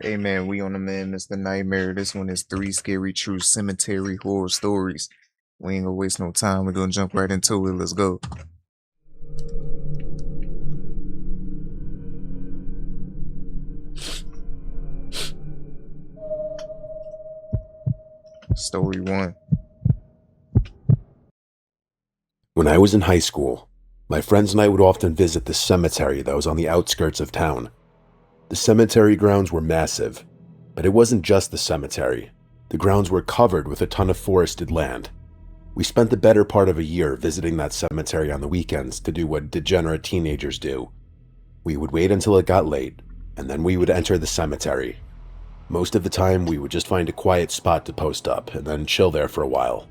Hey man, we on the man, Mr. Nightmare. This one is three scary true cemetery horror stories. We ain't gonna waste no time. We're gonna jump right into it. Let's go. Story one. When I was in high school, my friends and I would often visit the cemetery that was on the outskirts of town. The cemetery grounds were massive, but it wasn't just the cemetery. The grounds were covered with a ton of forested land. We spent the better part of a year visiting that cemetery on the weekends to do what degenerate teenagers do. We would wait until it got late, and then we would enter the cemetery. Most of the time, we would just find a quiet spot to post up and then chill there for a while.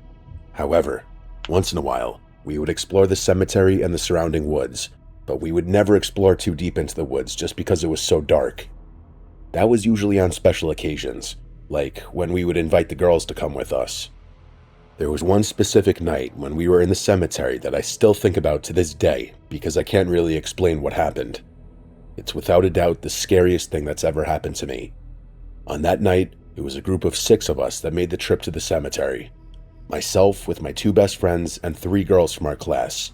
However, once in a while, we would explore the cemetery and the surrounding woods, but we would never explore too deep into the woods just because it was so dark. That was usually on special occasions, like when we would invite the girls to come with us. There was one specific night when we were in the cemetery that I still think about to this day because I can't really explain what happened. It's without a doubt the scariest thing that's ever happened to me. On that night, it was a group of 6 of us that made the trip to the cemetery. Myself with my 2 best friends and 3 girls from our class.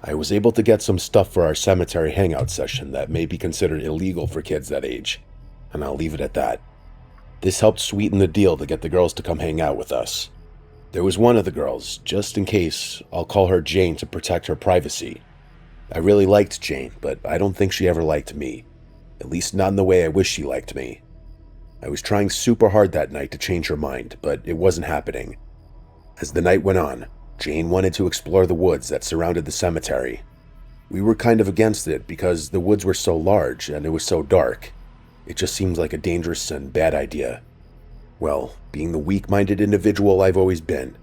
I was able to get some stuff for our cemetery hangout session that may be considered illegal for kids that age, and I'll leave it at that. This helped sweeten the deal to get the girls to come hang out with us. There was one of the girls, just in case, I'll call her Jane to protect her privacy. I really liked Jane, but I don't think she ever liked me. At least not in the way I wish she liked me. I was trying super hard that night to change her mind, but it wasn't happening. As the night went on, Jane wanted to explore the woods that surrounded the cemetery. We were kind of against it because the woods were so large and it was so dark. It just seemed like a dangerous and bad idea. Well, being the weak-minded individual I've always been,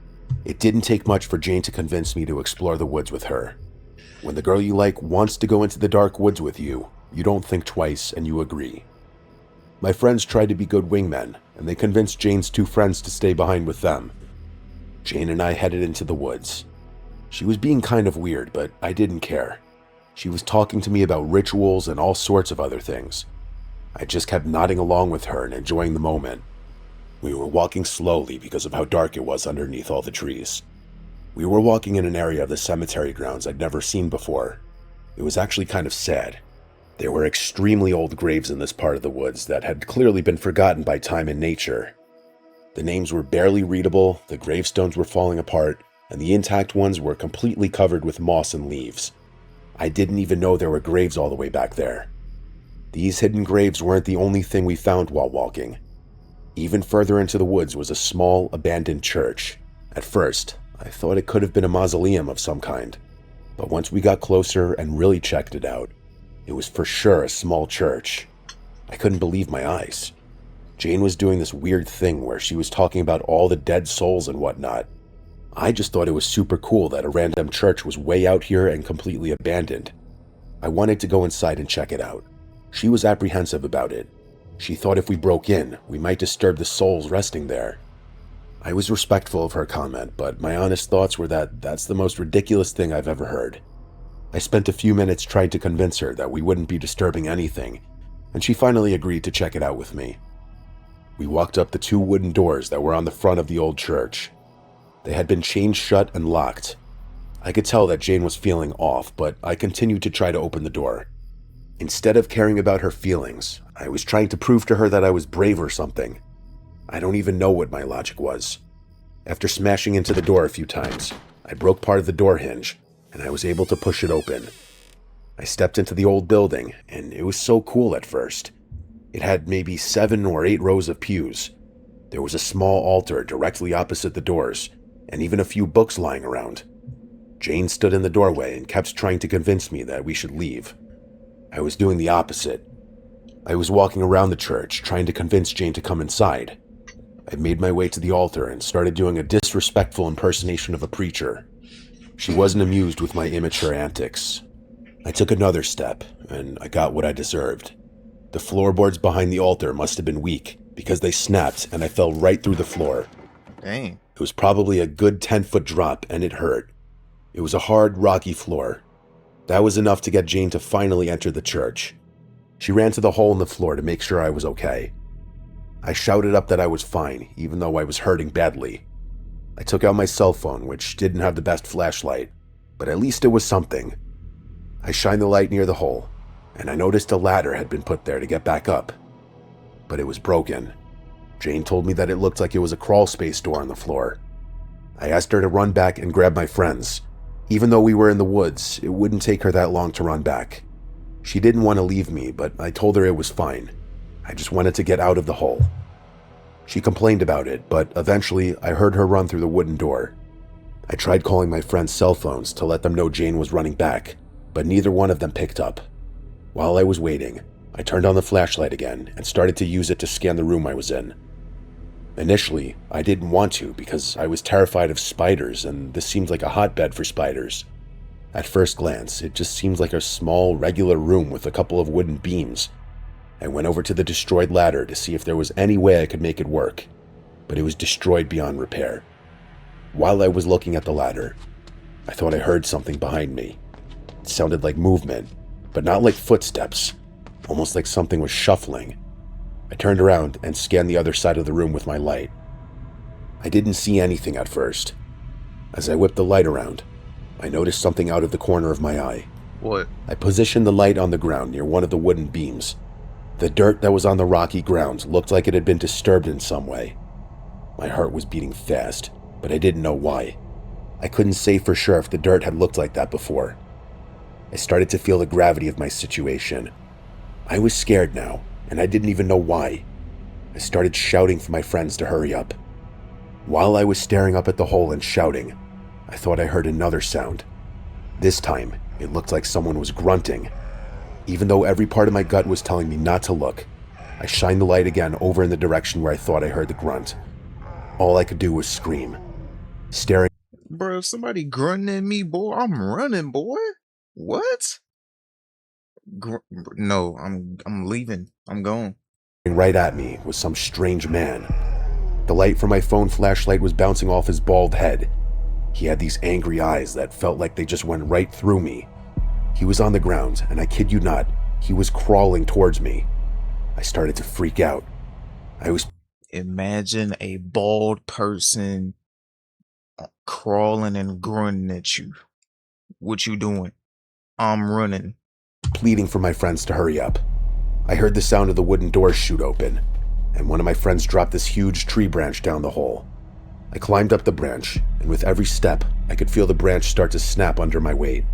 it didn't take much for Jane to convince me to explore the woods with her. When the girl you like wants to go into the dark woods with you, you don't think twice and you agree. My friends tried to be good wingmen, and they convinced Jane's 2 friends to stay behind with them. Jane and I headed into the woods. She was being kind of weird, but I didn't care. She was talking to me about rituals and all sorts of other things. I just kept nodding along with her and enjoying the moment. We were walking slowly because of how dark it was underneath all the trees. We were walking in an area of the cemetery grounds I'd never seen before. It was actually kind of sad. There were extremely old graves in this part of the woods that had clearly been forgotten by time and nature. The names were barely readable, the gravestones were falling apart, and the intact ones were completely covered with moss and leaves. I didn't even know there were graves all the way back there. These hidden graves weren't the only thing we found while walking. Even further into the woods was a small, abandoned church. At first, I thought it could have been a mausoleum of some kind, but once we got closer and really checked it out, it was for sure a small church. I couldn't believe my eyes. Jane was doing this weird thing where she was talking about all the dead souls and whatnot. I just thought it was super cool that a random church was way out here and completely abandoned. I wanted to go inside and check it out. She was apprehensive about it. She thought if we broke in, we might disturb the souls resting there. I was respectful of her comment, but my honest thoughts were that that's the most ridiculous thing I've ever heard. I spent a few minutes trying to convince her that we wouldn't be disturbing anything, and she finally agreed to check it out with me. We walked up the 2 wooden doors that were on the front of the old church. They had been chained shut and locked. I could tell that Jane was feeling off, but I continued to try to open the door. Instead of caring about her feelings, I was trying to prove to her that I was brave or something. I don't even know what my logic was. After smashing into the door a few times, I broke part of the door hinge, and I was able to push it open. I stepped into the old building, and it was so cool at first. It had maybe 7 or 8 rows of pews. There was a small altar directly opposite the doors, and even a few books lying around. Jane stood in the doorway and kept trying to convince me that we should leave. I was doing the opposite. I was walking around the church, trying to convince Jane to come inside. I made my way to the altar and started doing a disrespectful impersonation of a preacher. She wasn't amused with my immature antics. I took another step, and I got what I deserved. The floorboards behind the altar must have been weak, because they snapped and I fell right through the floor. Dang. It was probably a good 10-foot drop, and it hurt. It was a hard, rocky floor. That was enough to get Jane to finally enter the church. She ran to the hole in the floor to make sure I was okay. I shouted up that I was fine, even though I was hurting badly. I took out my cell phone, which didn't have the best flashlight, but at least it was something. I shined the light near the hole, and I noticed a ladder had been put there to get back up. But it was broken. Jane told me that it looked like it was a crawl space door on the floor. I asked her to run back and grab my friends. Even though we were in the woods, it wouldn't take her that long to run back. She didn't want to leave me, but I told her it was fine. I just wanted to get out of the hole. She complained about it, but eventually I heard her run through the wooden door. I tried calling my friends' cell phones to let them know Jane was running back, but neither one of them picked up. While I was waiting, I turned on the flashlight again and started to use it to scan the room I was in. Initially, I didn't want to because I was terrified of spiders, and this seemed like a hotbed for spiders. At first glance, it just seemed like a small, regular room with a couple of wooden beams. I went over to the destroyed ladder to see if there was any way I could make it work, but it was destroyed beyond repair. While I was looking at the ladder, I thought I heard something behind me. It sounded like movement, but not like footsteps, almost like something was shuffling. I turned around and scanned the other side of the room with my light. I didn't see anything at first. As I whipped the light around, I noticed something out of the corner of my eye. What? I positioned the light on the ground near one of the wooden beams. The dirt that was on the rocky ground looked like it had been disturbed in some way. My heart was beating fast, but I didn't know why. I couldn't say for sure if the dirt had looked like that before. I started to feel the gravity of my situation. I was scared now, and I didn't even know why. I started shouting for my friends to hurry up. While I was staring up at the hole and shouting, I thought I heard another sound. This time, it looked like someone was grunting. Even though every part of my gut was telling me not to look, I shined the light again over in the direction where I thought I heard the grunt. All I could do was scream. Staring Bro, if somebody grunting at me, boy, I'm running, boy. What? No, I'm leaving. I'm going. right at me was some strange man. The light from my phone flashlight was bouncing off his bald head. He had these angry eyes that felt like they just went right through me. He was on the ground, and I kid you not, he was crawling towards me. I started to freak out. Imagine a bald person crawling and grunting at you. What you doing? I'm running. Pleading for my friends to hurry up. I heard the sound of the wooden doors shoot open, and one of my friends dropped this huge tree branch down the hole. I climbed up the branch, and with every step, I could feel the branch start to snap under my weight.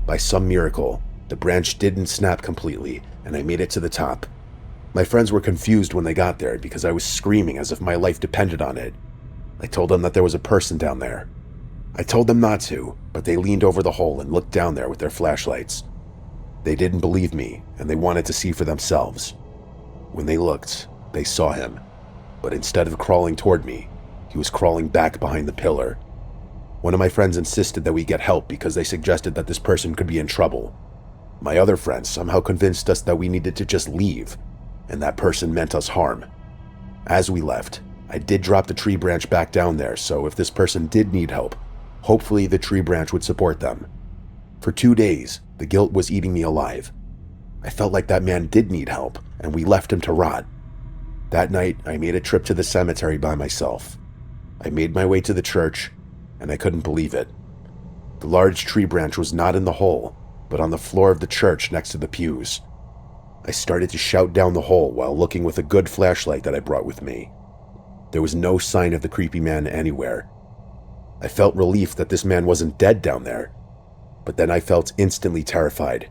By some miracle, the branch didn't snap completely, and I made it to the top. My friends were confused when they got there because I was screaming as if my life depended on it. I told them that there was a person down there. I told them not to, but they leaned over the hole and looked down there with their flashlights. They didn't believe me, and they wanted to see for themselves. When they looked, they saw him, but instead of crawling toward me, he was crawling back behind the pillar. One of my friends insisted that we get help because they suggested that this person could be in trouble. My other friends somehow convinced us that we needed to just leave, and that person meant us harm. As we left, I did drop the tree branch back down there, so if this person did need help, hopefully the tree branch would support them. For 2 days, the guilt was eating me alive. I felt like that man did need help, and we left him to rot. That night, I made a trip to the cemetery by myself. I made my way to the church, and I couldn't believe it. The large tree branch was not in the hole, but on the floor of the church next to the pews. I started to shout down the hole while looking with a good flashlight that I brought with me. There was no sign of the creepy man anywhere. I felt relief that this man wasn't dead down there, but then I felt instantly terrified.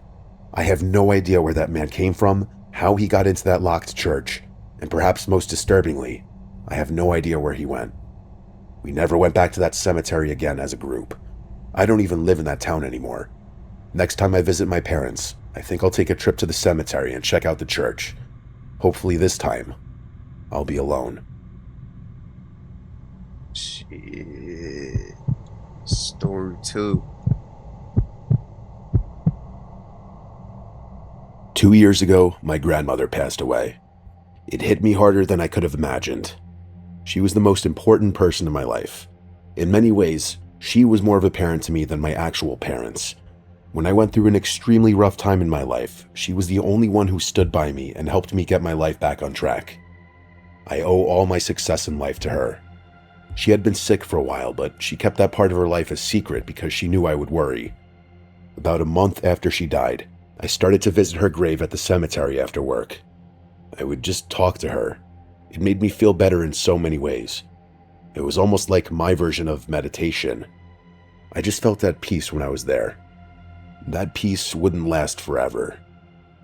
I have no idea where that man came from, how he got into that locked church, and perhaps most disturbingly, I have no idea where he went. We never went back to that cemetery again as a group. I don't even live in that town anymore. Next time I visit my parents, I think I'll take a trip to the cemetery and check out the church. Hopefully this time, I'll be alone. Shit. Story 2. 2 years ago, my grandmother passed away. It hit me harder than I could have imagined. She was the most important person in my life. In many ways, she was more of a parent to me than my actual parents. When I went through an extremely rough time in my life, she was the only one who stood by me and helped me get my life back on track. I owe all my success in life to her. She had been sick for a while, but she kept that part of her life a secret because she knew I would worry. About a month after she died, I started to visit her grave at the cemetery after work. I would just talk to her. It made me feel better in so many ways. It was almost like my version of meditation. I just felt at peace when I was there. That peace wouldn't last forever.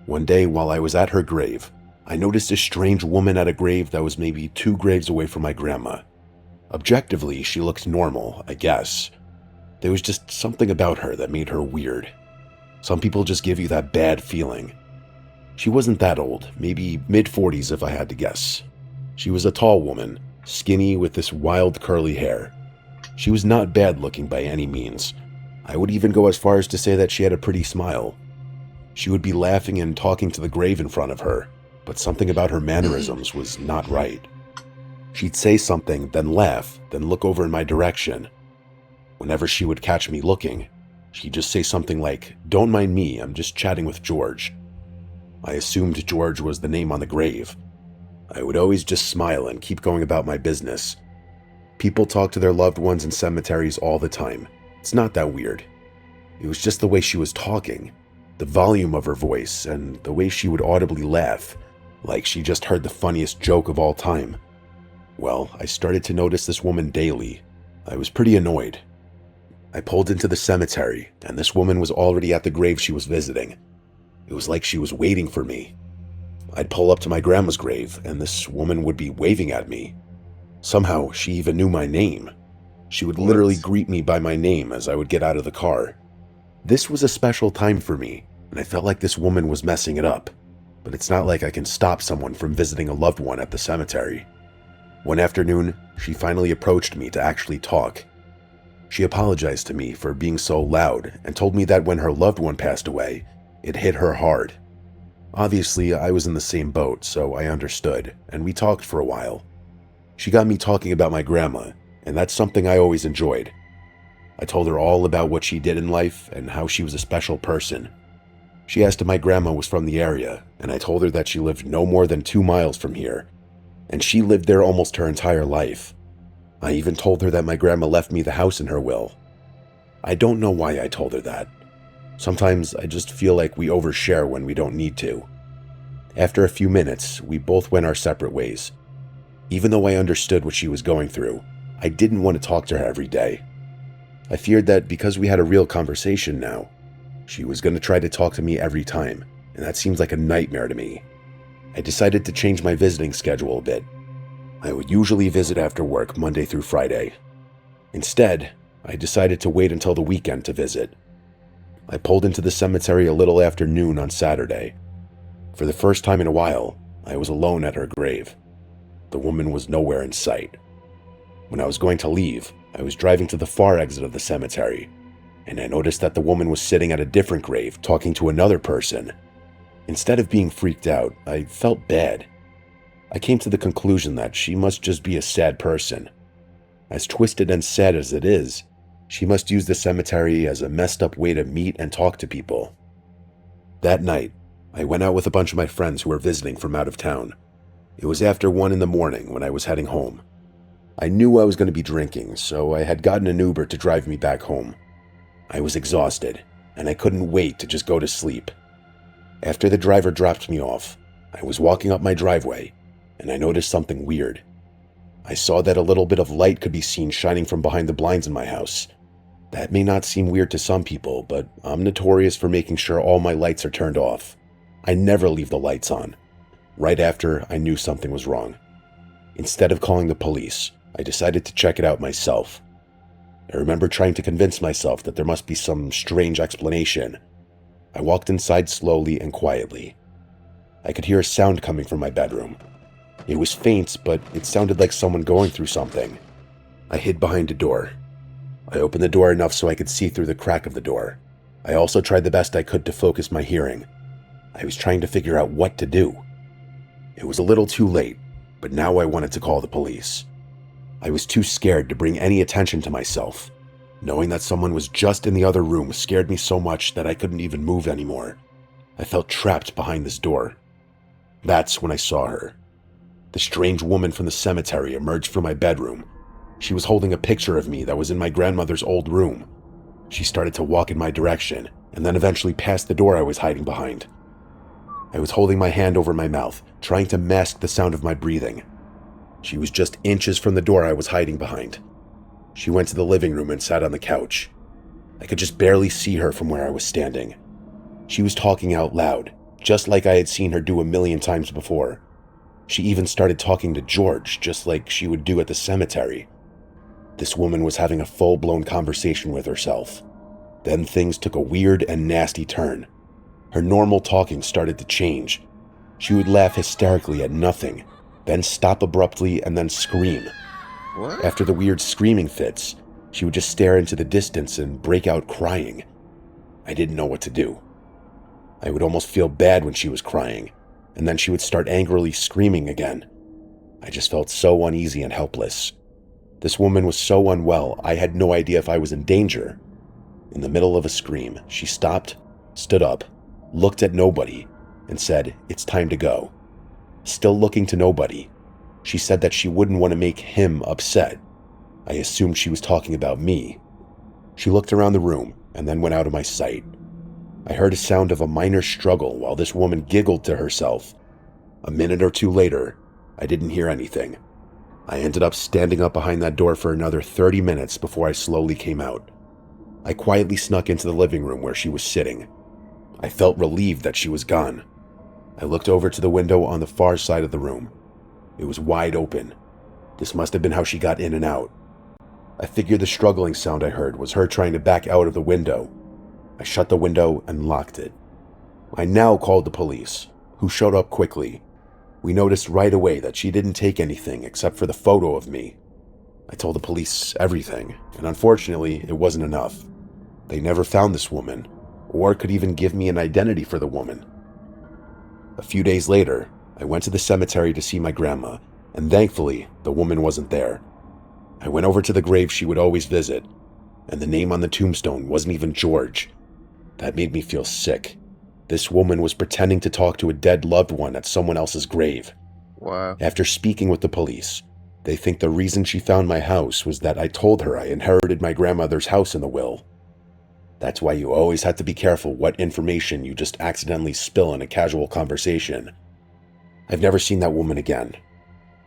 One day while I was at her grave, I noticed a strange woman at a grave that was maybe 2 graves away from my grandma. Objectively, she looked normal, I guess. There was just something about her that made her weird. Some people just give you that bad feeling. She wasn't that old, maybe mid-40s if I had to guess. She was a tall woman, skinny with this wild curly hair. She was not bad looking by any means. I would even go as far as to say that she had a pretty smile. She would be laughing and talking to the grave in front of her, but something about her mannerisms was not right. She'd say something, then laugh, then look over in my direction. Whenever she would catch me looking, she'd just say something like, "Don't mind me, I'm just chatting with George." I assumed George was the name on the grave. I would always just smile and keep going about my business. People talk to their loved ones in cemeteries all the time. It's not that weird. It was just the way she was talking, the volume of her voice, and the way she would audibly laugh, like she just heard the funniest joke of all time. Well, I started to notice this woman daily. I was pretty annoyed. I pulled into the cemetery, and this woman was already at the grave she was visiting. It was like she was waiting for me. I'd pull up to my grandma's grave, and this woman would be waving at me. Somehow, she even knew my name. She would literally greet me by my name as I would get out of the car. This was a special time for me, and I felt like this woman was messing it up. But it's not like I can stop someone from visiting a loved one at the cemetery. One afternoon, she finally approached me to actually talk. She apologized to me for being so loud and told me that when her loved one passed away, it hit her hard. Obviously, I was in the same boat, so I understood, and we talked for a while. She got me talking about my grandma, and that's something I always enjoyed. I told her all about what she did in life and how she was a special person. She asked if my grandma was from the area, and I told her that she lived no more than 2 miles from here, and she lived there almost her entire life. I even told her that my grandma left me the house in her will. I don't know why I told her that. Sometimes I just feel like we overshare when we don't need to. After a few minutes, we both went our separate ways. Even though I understood what she was going through, I didn't want to talk to her every day. I feared that because we had a real conversation now, she was going to try to talk to me every time, and that seems like a nightmare to me. I decided to change my visiting schedule a bit. I would usually visit after work Monday through Friday. Instead, I decided to wait until the weekend to visit. I pulled into the cemetery a little after noon on Saturday. For the first time in a while, I was alone at her grave. The woman was nowhere in sight. When I was going to leave, I was driving to the far exit of the cemetery, and I noticed that the woman was sitting at a different grave talking to another person. Instead of being freaked out, I felt bad. I came to the conclusion that she must just be a sad person. As twisted and sad as it is, she must use the cemetery as a messed up way to meet and talk to people. That night, I went out with a bunch of my friends who were visiting from out of town. It was after 1 in the morning when I was heading home. I knew I was going to be drinking, so I had gotten an Uber to drive me back home. I was exhausted, and I couldn't wait to just go to sleep. After the driver dropped me off, I was walking up my driveway, and I noticed something weird. I saw that a little bit of light could be seen shining from behind the blinds in my house. That may not seem weird to some people, but I'm notorious for making sure all my lights are turned off. I never leave the lights on. Right after, I knew something was wrong. Instead of calling the police, I decided to check it out myself. I remember trying to convince myself that there must be some strange explanation. I walked inside slowly and quietly. I could hear a sound coming from my bedroom. It was faint, but it sounded like someone going through something. I hid behind a door. I opened the door enough so I could see through the crack of the door. I also tried the best I could to focus my hearing. I was trying to figure out what to do. It was a little too late, but now I wanted to call the police. I was too scared to bring any attention to myself. Knowing that someone was just in the other room scared me so much that I couldn't even move anymore. I felt trapped behind this door. That's when I saw her. The strange woman from the cemetery emerged from my bedroom. She was holding a picture of me that was in my grandmother's old room. She started to walk in my direction and then eventually passed the door I was hiding behind. I was holding my hand over my mouth, trying to mask the sound of my breathing. She was just inches from the door I was hiding behind. She went to the living room and sat on the couch. I could just barely see her from where I was standing. She was talking out loud, just like I had seen her do a million times before. She even started talking to George, just like she would do at the cemetery. This woman was having a full-blown conversation with herself. Then things took a weird and nasty turn. Her normal talking started to change. She would laugh hysterically at nothing, then stop abruptly and then scream. What? After the weird screaming fits, she would just stare into the distance and break out crying. I didn't know what to do. I would almost feel bad when she was crying, and then she would start angrily screaming again. I just felt so uneasy and helpless. This woman was so unwell, I had no idea if I was in danger. In the middle of a scream, she stopped, stood up, looked at nobody, and said, "It's time to go." Still looking to nobody, she said that she wouldn't want to make him upset. I assumed she was talking about me. She looked around the room and then went out of my sight. I heard a sound of a minor struggle while this woman giggled to herself. A minute or two later, I didn't hear anything. I ended up standing up behind that door for another 30 minutes before I slowly came out. I quietly snuck into the living room where she was sitting. I felt relieved that she was gone. I looked over to the window on the far side of the room. It was wide open. This must have been how she got in and out. I figured the struggling sound I heard was her trying to back out of the window. I shut the window and locked it. I now called the police, who showed up quickly. We noticed right away that she didn't take anything except for the photo of me. I told the police everything, and unfortunately, it wasn't enough. They never found this woman, or could even give me an identity for the woman. A few days later, I went to the cemetery to see my grandma, and thankfully, the woman wasn't there. I went over to the grave she would always visit, and the name on the tombstone wasn't even George. That made me feel sick. This woman was pretending to talk to a dead loved one at someone else's grave. Wow. After speaking with the police, they think the reason she found my house was that I told her I inherited my grandmother's house in the will. That's why you always have to be careful what information you just accidentally spill in a casual conversation. I've never seen that woman again.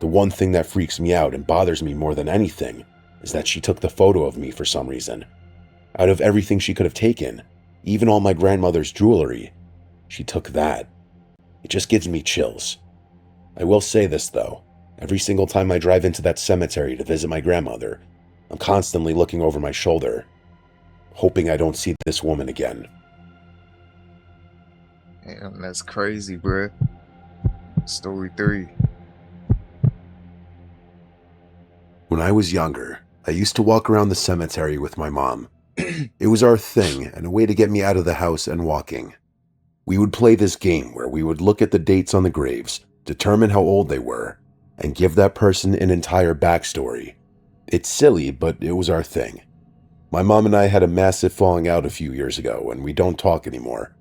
The one thing that freaks me out and bothers me more than anything is that she took the photo of me for some reason. Out of everything she could have taken, even all my grandmother's jewelry, she took that. It just gives me chills. I will say this though, every single time I drive into that cemetery to visit my grandmother, I'm constantly looking over my shoulder, hoping I don't see this woman again. Damn, that's crazy, bruh. Story 3. When I was younger, I used to walk around the cemetery with my mom. It was our thing and a way to get me out of the house and walking. We would play this game where we would look at the dates on the graves, determine how old they were, and give that person an entire backstory. It's silly, but it was our thing. My mom and I had a massive falling out a few years ago, and we don't talk anymore.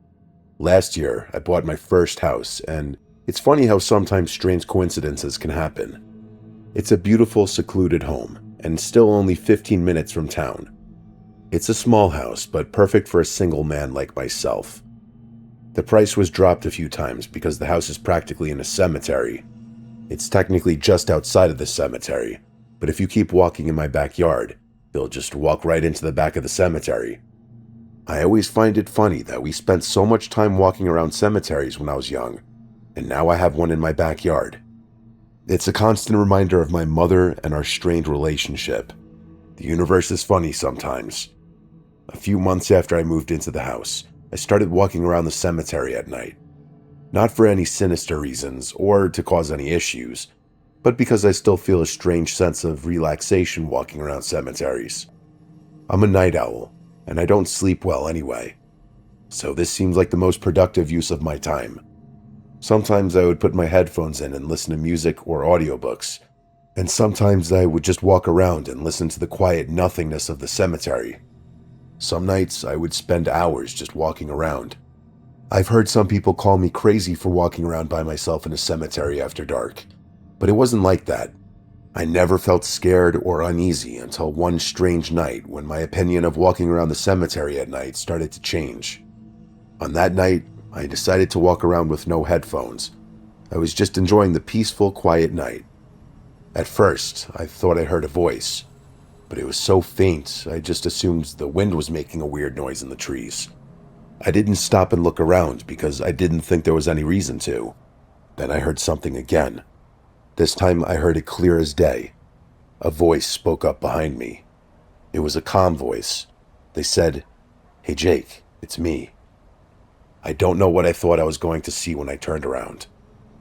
Last year, I bought my first house, and it's funny how sometimes strange coincidences can happen. It's a beautiful, secluded home, and still only 15 minutes from town. It's a small house, but perfect for a single man like myself. The price was dropped a few times because the house is practically in a cemetery. It's technically just outside of the cemetery, but if you keep walking in my backyard, you'll just walk right into the back of the cemetery. I always find it funny that we spent so much time walking around cemeteries when I was young, and now I have one in my backyard. It's a constant reminder of my mother and our strained relationship. The universe is funny sometimes. A few months after I moved into the house, I started walking around the cemetery at night. Not for any sinister reasons or to cause any issues, but because I still feel a strange sense of relaxation walking around cemeteries. I'm a night owl, and I don't sleep well anyway, so this seems like the most productive use of my time. Sometimes I would put my headphones in and listen to music or audiobooks, and sometimes I would just walk around and listen to the quiet nothingness of the cemetery. Some nights I would spend hours just walking around. I've heard some people call me crazy for walking around by myself in a cemetery after dark, But it wasn't like that. I never felt scared or uneasy until one strange night when my opinion of walking around the cemetery at night started to change. On that night, I decided to walk around with no headphones. I was just enjoying the peaceful, quiet night. At first, I thought I heard a voice, but it was so faint I just assumed the wind was making a weird noise in the trees. I didn't stop and look around because I didn't think there was any reason to. Then I heard something again. This time I heard it clear as day. A voice spoke up behind me. It was a calm voice. They said, "Hey Jake, it's me." I don't know what I thought I was going to see when I turned around.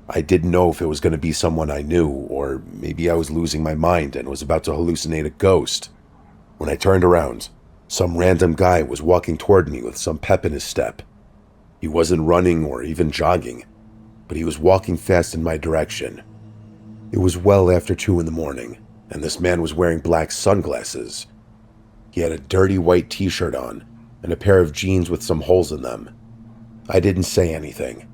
I didn't know if it was going to be someone I knew, or maybe I was losing my mind and was about to hallucinate a ghost. When I turned around, some random guy was walking toward me with some pep in his step. He wasn't running or even jogging, but he was walking fast in my direction. It was well after 2 in the morning, and this man was wearing black sunglasses. He had a dirty white t-shirt on and a pair of jeans with some holes in them. I didn't say anything.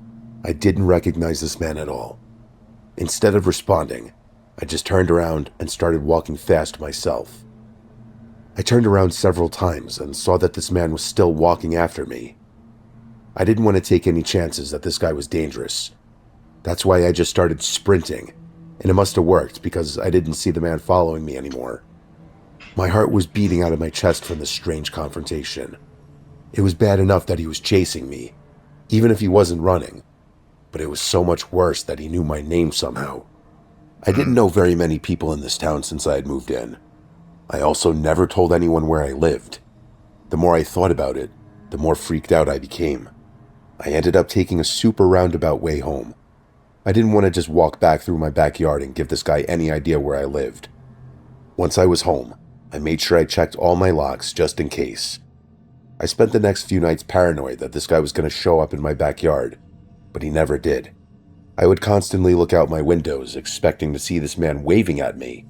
I didn't recognize this man at all. Instead of responding, I just turned around and started walking fast myself. I turned around several times and saw that this man was still walking after me. I didn't want to take any chances that this guy was dangerous. That's why I just started sprinting, and it must have worked because I didn't see the man following me anymore. My heart was beating out of my chest from this strange confrontation. It was bad enough that he was chasing me, even if he wasn't running, but it was so much worse that he knew my name somehow. I didn't know very many people in this town since I had moved in. I also never told anyone where I lived. The more I thought about it, the more freaked out I became. I ended up taking a super roundabout way home. I didn't want to just walk back through my backyard and give this guy any idea where I lived. Once I was home, I made sure I checked all my locks just in case. I spent the next few nights paranoid that this guy was going to show up in my backyard, but he never did. I would constantly look out my windows, expecting to see this man waving at me.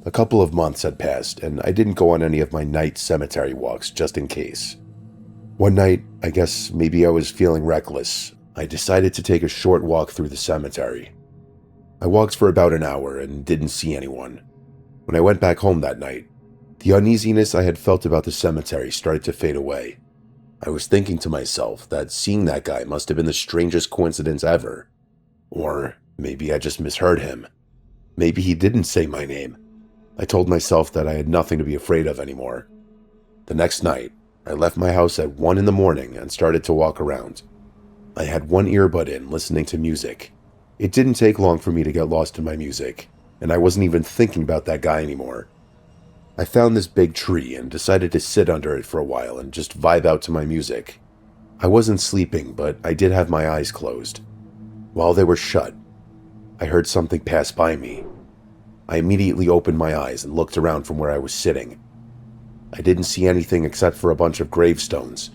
A couple of months had passed, and I didn't go on any of my night cemetery walks just in case. One night, I guess maybe I was feeling reckless, I decided to take a short walk through the cemetery. I walked for about an hour and didn't see anyone. When I went back home that night, the uneasiness I had felt about the cemetery started to fade away. I was thinking to myself that seeing that guy must have been the strangest coincidence ever. Or maybe I just misheard him. Maybe he didn't say my name. I told myself that I had nothing to be afraid of anymore. The next night, I left my house at 1 in the morning and started to walk around. I had one earbud in, listening to music. It didn't take long for me to get lost in my music, and I wasn't even thinking about that guy anymore. I found this big tree and decided to sit under it for a while and just vibe out to my music. I wasn't sleeping, but I did have my eyes closed. While they were shut, I heard something pass by me. I immediately opened my eyes and looked around from where I was sitting. I didn't see anything except for a bunch of gravestones.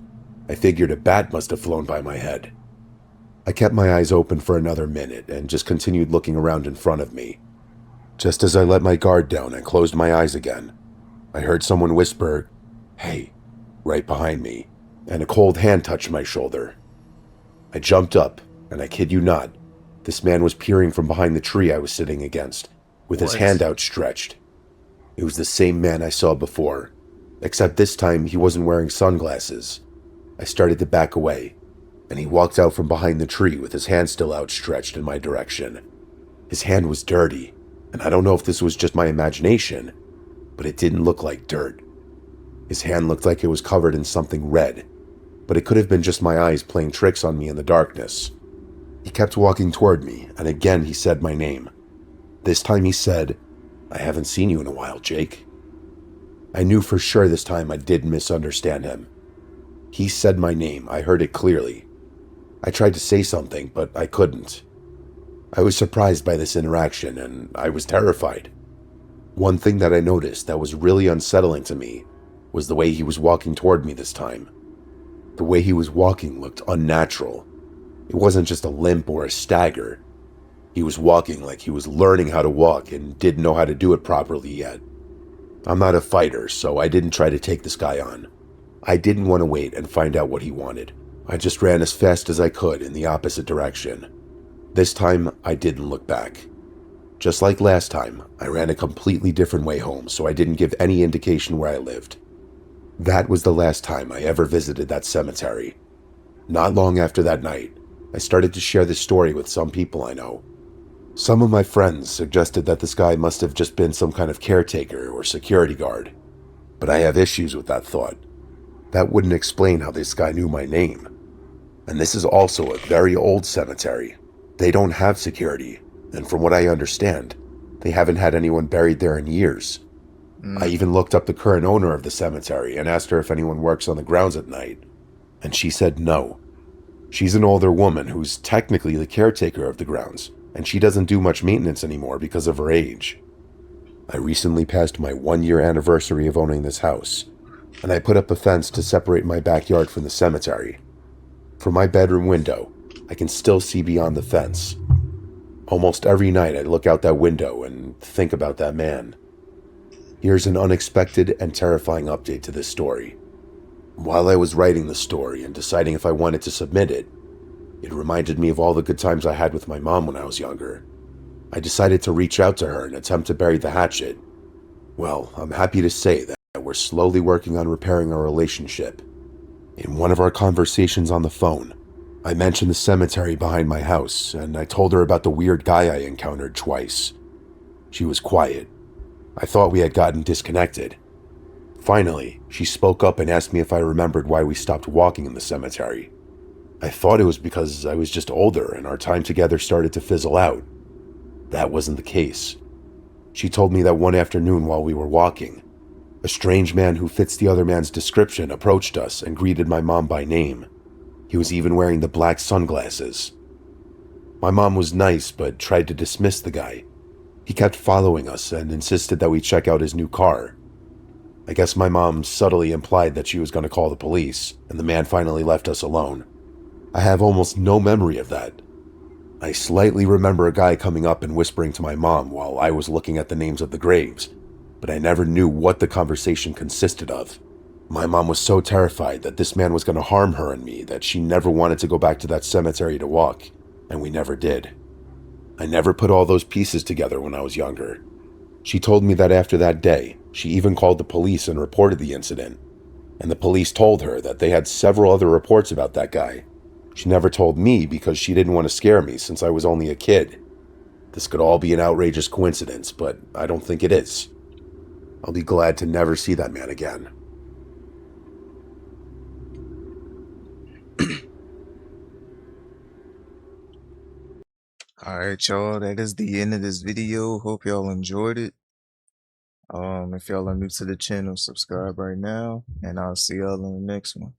I figured a bat must have flown by my head. I kept my eyes open for another minute and just continued looking around in front of me. Just as I let my guard down and closed my eyes again, I heard someone whisper, "Hey," right behind me, and a cold hand touched my shoulder. I jumped up, and I kid you not, this man was peering from behind the tree I was sitting against, with his hand outstretched. It was the same man I saw before, except this time he wasn't wearing sunglasses. I started to back away, and he walked out from behind the tree with his hand still outstretched in my direction. His hand was dirty, and I don't know if this was just my imagination, but it didn't look like dirt. His hand looked like it was covered in something red, but it could have been just my eyes playing tricks on me in the darkness. He kept walking toward me, and again he said my name. This time he said, "I haven't seen you in a while, Jake." I knew for sure this time I didn't misunderstand him. He said my name, I heard it clearly. I tried to say something, but I couldn't. I was surprised by this interaction, and I was terrified. One thing that I noticed that was really unsettling to me was the way he was walking toward me this time. The way he was walking looked unnatural. It wasn't just a limp or a stagger. He was walking like he was learning how to walk and didn't know how to do it properly yet. I'm not a fighter, so I didn't try to take this guy on. I didn't want to wait and find out what he wanted. I just ran as fast as I could in the opposite direction. This time, I didn't look back. Just like last time, I ran a completely different way home, so I didn't give any indication where I lived. That was the last time I ever visited that cemetery. Not long after that night, I started to share this story with some people I know. Some of my friends suggested that this guy must have just been some kind of caretaker or security guard, but I have issues with that thought. That wouldn't explain how this guy knew my name. And this is also a very old cemetery. They don't have security, and from what I understand, they haven't had anyone buried there in years. I even looked up the current owner of the cemetery and asked her if anyone works on the grounds at night, and she said no. She's an older woman who's technically the caretaker of the grounds, and she doesn't do much maintenance anymore because of her age. I recently passed my 1-year anniversary of owning this house, and I put up a fence to separate my backyard from the cemetery. From my bedroom window, I can still see beyond the fence. Almost every night I look out that window and think about that man. Here's an unexpected and terrifying update to this story. While I was writing the story and deciding if I wanted to submit it, it reminded me of all the good times I had with my mom when I was younger. I decided to reach out to her and attempt to bury the hatchet. Well, I'm happy to say that we're slowly working on repairing our relationship. In one of our conversations on the phone, I mentioned the cemetery behind my house, and I told her about the weird guy I encountered twice. She was quiet. I thought we had gotten disconnected. Finally, she spoke up and asked me if I remembered why we stopped walking in the cemetery. I thought it was because I was just older and our time together started to fizzle out. That wasn't the case. She told me that one afternoon while we were walking, a strange man who fits the other man's description approached us and greeted my mom by name. He was even wearing the black sunglasses. My mom was nice but tried to dismiss the guy. He kept following us and insisted that we check out his new car. I guess my mom subtly implied that she was going to call the police, and the man finally left us alone. I have almost no memory of that. I slightly remember a guy coming up and whispering to my mom while I was looking at the names of the graves, but I never knew what the conversation consisted of. My mom was so terrified that this man was going to harm her and me that she never wanted to go back to that cemetery to walk, and we never did. I never put all those pieces together when I was younger. She told me that after that day, she even called the police and reported the incident, and the police told her that they had several other reports about that guy. She never told me because she didn't want to scare me since I was only a kid. This could all be an outrageous coincidence, but I don't think it is. I'll be glad to never see that man again. Alright, y'all, that is the end of this video. Hope y'all enjoyed it. If y'all are new to the channel, subscribe right now, and I'll see y'all in the next one.